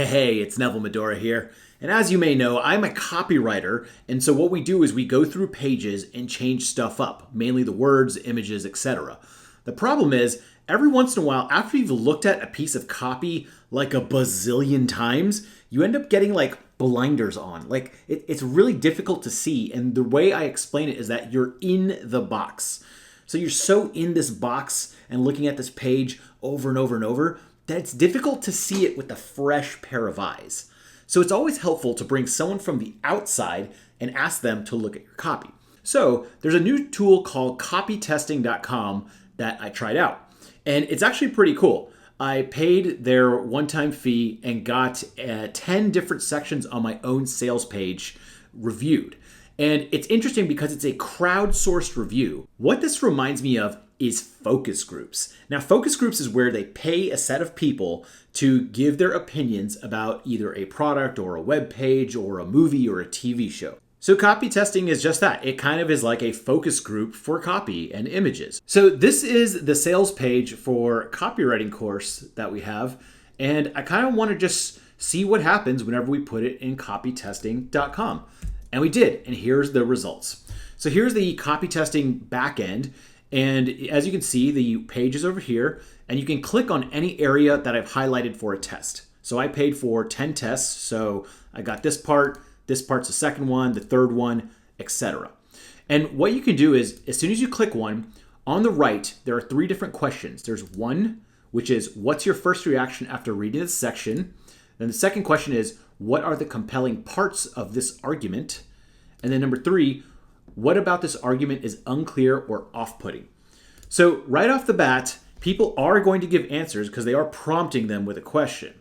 Hey, it's Neville Medora here. And as you may know, I'm a copywriter, and so what we do is we go through pages and change stuff up, mainly the words, images, etc. The problem is, every once in a while, after you've looked at a piece of copy like a bazillion times, you end up getting like blinders on. Like it's really difficult to see, and the way I explain it is that you're in the box. So you're so in this box and looking at this page over and over and over that it's difficult to see it with a fresh pair of eyes. So it's always helpful to bring someone from the outside and ask them to look at your copy. So there's a new tool called copytesting.com that I tried out. And it's actually pretty cool. I paid their one-time fee and got 10 different sections on my own sales page reviewed. And it's interesting because it's a crowdsourced review. What this reminds me of is focus groups. Now, focus groups is where they pay a set of people to give their opinions about either a product or a web page or a movie or a TV show. So copy testing is just that. It kind of is like a focus group for copy and images. So this is the sales page for copywriting course that we have. And I kind of want to just see what happens whenever we put it in copytesting.com. And we did, and here's the results. So here's the copy testing backend. And as you can see, the page is over here, and you can click on any area that I've highlighted for a test. So I paid for 10 tests. So I got this part's the second one, the third one, etc. And what you can do is, as soon as you click one, on the right, there are 3 different questions. There's one, which is, what's your first reaction after reading this section? Then the second question is, what are the compelling parts of this argument? And then number 3, what about this argument is unclear or off-putting? So right off the bat, people are going to give answers because they are prompting them with a question.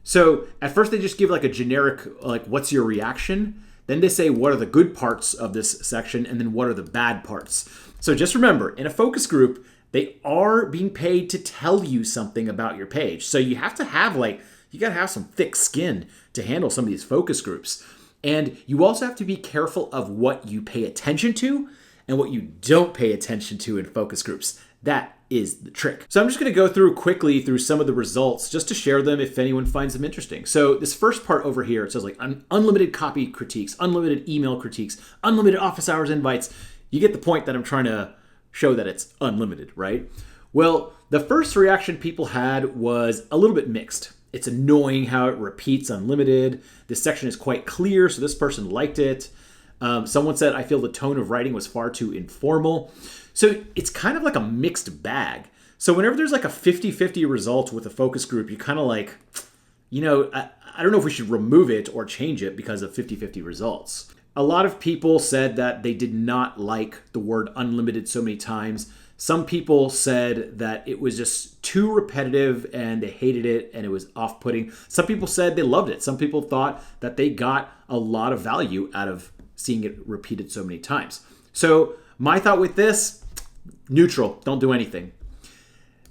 So at first they just give like a generic, like, what's your reaction? Then they say, what are the good parts of this section? And then what are the bad parts? So just remember, in a focus group, they are being paid to tell you something about your page. So you have to have you got to have some thick skin to handle some of these focus groups. And you also have to be careful of what you pay attention to and what you don't pay attention to in focus groups. That is the trick. So I'm just going to go quickly through some of the results just to share them if anyone finds them interesting. So this first part over here, it says like unlimited copy critiques, unlimited email critiques, unlimited office hours invites. You get the point that I'm trying to show that it's unlimited, right? Well, the first reaction people had was a little bit mixed. It's annoying how it repeats unlimited. This section is quite clear, so this person liked it. Someone said, I feel the tone of writing was far too informal. So it's kind of like a mixed bag. So whenever there's like a 50-50 result with a focus group, you kind of like, I don't know if we should remove it or change it because of 50-50 results. A lot of people said that they did not like the word unlimited so many times. Some people said that it was just too repetitive and they hated it and it was off-putting. Some people said they loved it. Some people thought that they got a lot of value out of seeing it repeated so many times. So my thought with this, neutral, don't do anything.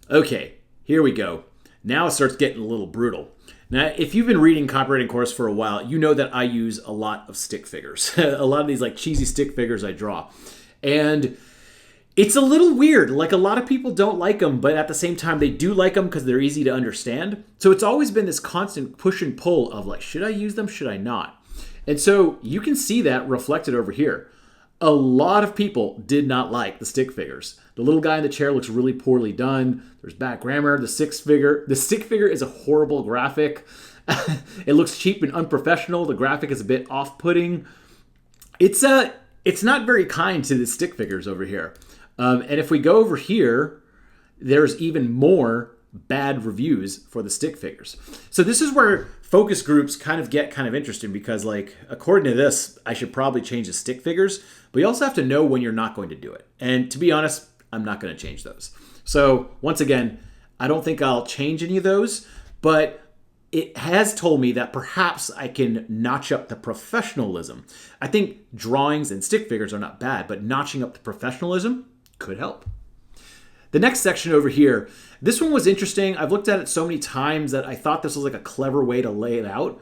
Okay, here we go. Now it starts getting a little brutal. Now, if you've been reading copywriting course for a while, you know that I use a lot of stick figures. A lot of these like cheesy stick figures I draw. And it's a little weird. Like, a lot of people don't like them, but at the same time, they do like them because they're easy to understand. So it's always been this constant push and pull of like, should I use them? Should I not? And so you can see that reflected over here. A lot of people did not like the stick figures. The little guy in the chair looks really poorly done. There's bad grammar. The stick figure is a horrible graphic. It looks cheap and unprofessional. The graphic is a bit off-putting. It's not very kind to the stick figures over here. And if we go over here, there's even more bad reviews for the stick figures. So this is where focus groups kind of get kind of interesting because, like, according to this, I should probably change the stick figures, but you also have to know when you're not going to do it. And to be honest, I'm not going to change those. So once again, I don't think I'll change any of those, but it has told me that perhaps I can notch up the professionalism. I think drawings and stick figures are not bad, but notching up the professionalism could help. The next section over here, this one was interesting. I've looked at it so many times that I thought this was like a clever way to lay it out.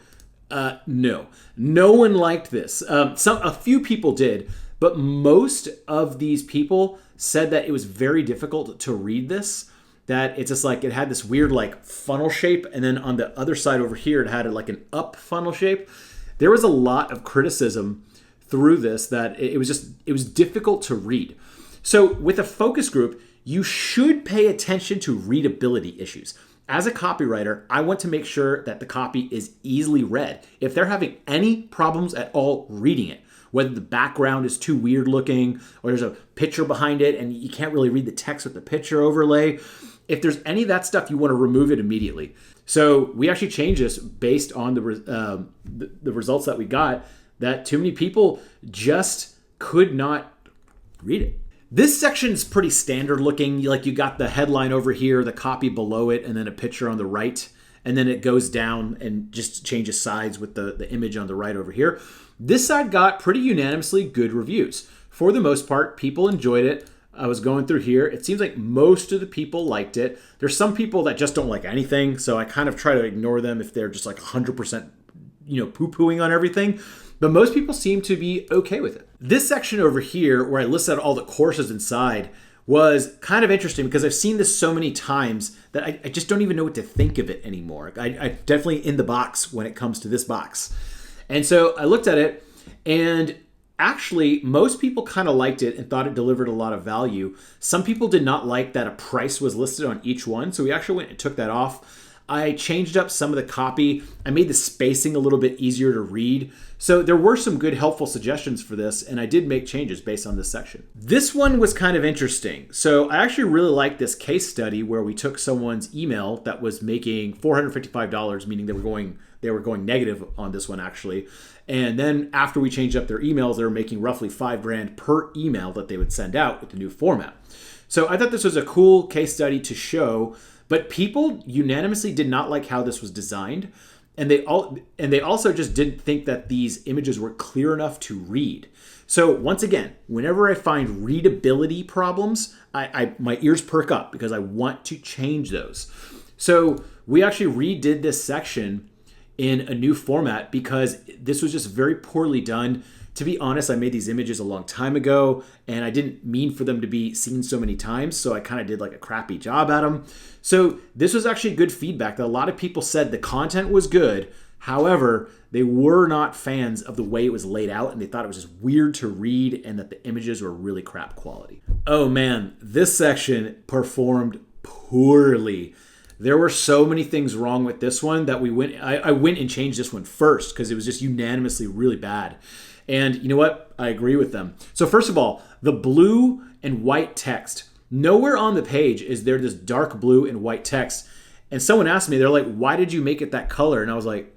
No one liked this. A few people did, but most of these people said that it was very difficult to read this. that it's just like it had this weird like funnel shape, and then on the other side over here it had like an up funnel shape. There was a lot of criticism through this that it was difficult to read. So with a focus group, you should pay attention to readability issues. As a copywriter, I want to make sure that the copy is easily read. If they're having any problems at all reading it, whether the background is too weird looking or there's a picture behind it and you can't really read the text with the picture overlay, if there's any of that stuff, you want to remove it immediately. So we actually changed this based on the results that we got, that too many people just could not read it. This section is pretty standard looking. Like you got the headline over here, the copy below it, and then a picture on the right. And then it goes down and just changes sides with the image on the right over here. This side got pretty unanimously good reviews. For the most part, people enjoyed it. I was going through here. It seems like most of the people liked it. There's some people that just don't like anything, so I kind of try to ignore them if they're just like 100%, poo-pooing on everything. But most people seem to be okay with it. This section over here, where I listed all the courses inside, was kind of interesting because I've seen this so many times that I just don't even know what to think of it anymore. I definitely in the box when it comes to this box. And so I looked at it, and actually most people kind of liked it and thought it delivered a lot of value. Some people did not like that a price was listed on each one, so we actually went and took that off. I changed up some of the copy. I made the spacing a little bit easier to read. So there were some good helpful suggestions for this, and I did make changes based on this section. This one was kind of interesting. So I actually really liked this case study where we took someone's email that was making $455, meaning they were going negative on this one actually. And then after we changed up their emails, they were making roughly $5,000 per email that they would send out with the new format. So I thought this was a cool case study to show. But people unanimously did not like how this was designed, and they also just didn't think that these images were clear enough to read. So once again, whenever I find readability problems, my ears perk up because I want to change those. So we actually redid this section in a new format because this was just very poorly done. To be honest, I made these images a long time ago, and I didn't mean for them to be seen so many times, so I kind of did like a crappy job at them. So this was actually good feedback that a lot of people said the content was good. However, they were not fans of the way it was laid out, and they thought it was just weird to read and that the images were really crap quality. Oh man, this section performed poorly. There were so many things wrong with this one that I went and changed this one first because it was just unanimously really bad. And you know what? I agree with them. So first of all, the blue and white text. Nowhere on the page is there this dark blue and white text. And someone asked me, they're like, why did you make it that color? And I was like,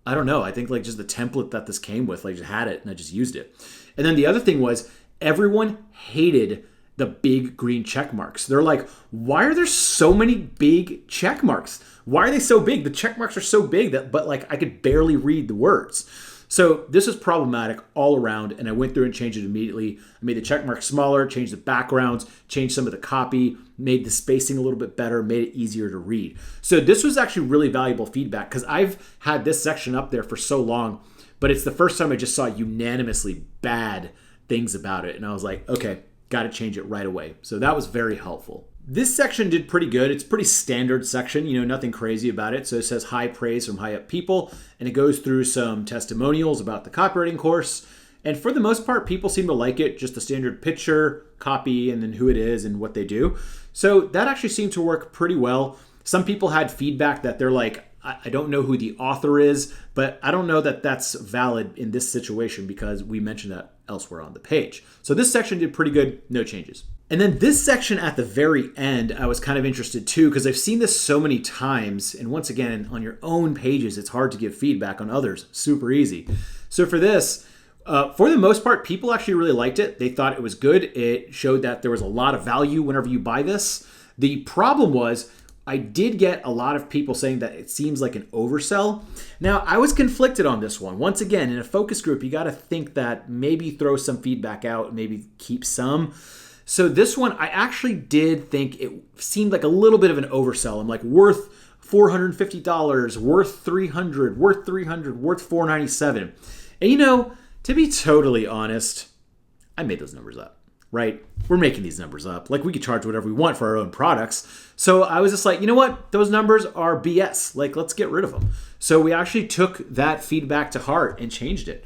I don't know. I think like just the template that this came with, like just had it and I just used it. And then the other thing was everyone hated the big green check marks. They're like, why are there so many big check marks? Why are they so big? The check marks are so big but like I could barely read the words. So this is problematic all around, and I went through and changed it immediately. I made the check mark smaller, changed the backgrounds, changed some of the copy, made the spacing a little bit better, made it easier to read. So this was actually really valuable feedback because I've had this section up there for so long, but it's the first time I just saw unanimously bad things about it. And I was like, okay, got to change it right away. So that was very helpful. This section did pretty good. It's a pretty standard section, nothing crazy about it. So it says high praise from high up people, and it goes through some testimonials about the copywriting course. And for the most part, people seem to like it, just the standard picture, copy, and then who it is and what they do. So that actually seemed to work pretty well. Some people had feedback that they're like, I don't know who the author is, but I don't know that that's valid in this situation because we mentioned that elsewhere on the page. So this section did pretty good, no changes. And then this section at the very end, I was kind of interested too, because I've seen this so many times. And once again, on your own pages, it's hard to give feedback on others. Super easy. So for this, for the most part, people actually really liked it. They thought it was good. It showed that there was a lot of value whenever you buy this. The problem was, I did get a lot of people saying that it seems like an oversell. Now, I was conflicted on this one. Once again, in a focus group, you got to think that maybe throw some feedback out, maybe keep some. So this one, I actually did think it seemed like a little bit of an oversell. I'm like, worth $450, worth $300, worth $300, worth $497. And to be totally honest, I made those numbers up. right? We're making these numbers up. Like, we could charge whatever we want for our own products. So I was just like, you know what? Those numbers are BS. Like, let's get rid of them. So we actually took that feedback to heart and changed it.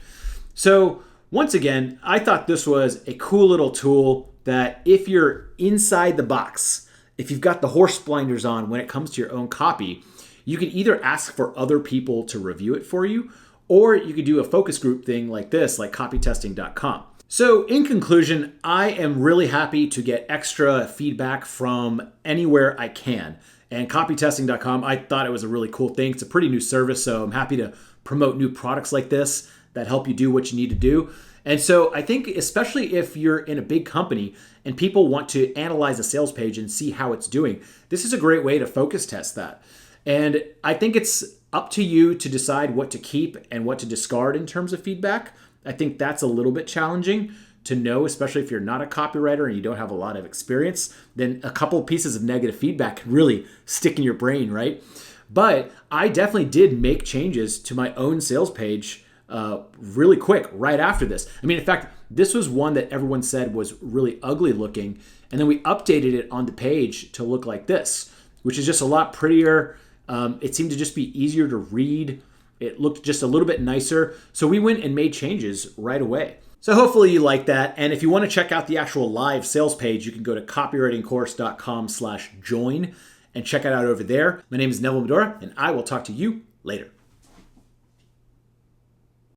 So once again, I thought this was a cool little tool that if you're inside the box, if you've got the horse blinders on when it comes to your own copy, you can either ask for other people to review it for you, or you could do a focus group thing like this, like copytesting.com. So in conclusion, I am really happy to get extra feedback from anywhere I can. And copytesting.com, I thought it was a really cool thing. It's a pretty new service, so I'm happy to promote new products like this that help you do what you need to do. And so I think especially if you're in a big company and people want to analyze a sales page and see how it's doing, this is a great way to focus test that. And I think it's up to you to decide what to keep and what to discard in terms of feedback. I think that's a little bit challenging to know, especially if you're not a copywriter and you don't have a lot of experience. Then a couple pieces of negative feedback can really stick in your brain, right? But I definitely did make changes to my own sales page really quick right after this. I mean, in fact, this was one that everyone said was really ugly looking. And then we updated it on the page to look like this, which is just a lot prettier. It seemed to just be easier to read. It looked just a little bit nicer. So we went and made changes right away. So hopefully you like that. And if you want to check out the actual live sales page, you can go to copywritingcourse.com/join and check it out over there. My name is Neville Medora, and I will talk to you later.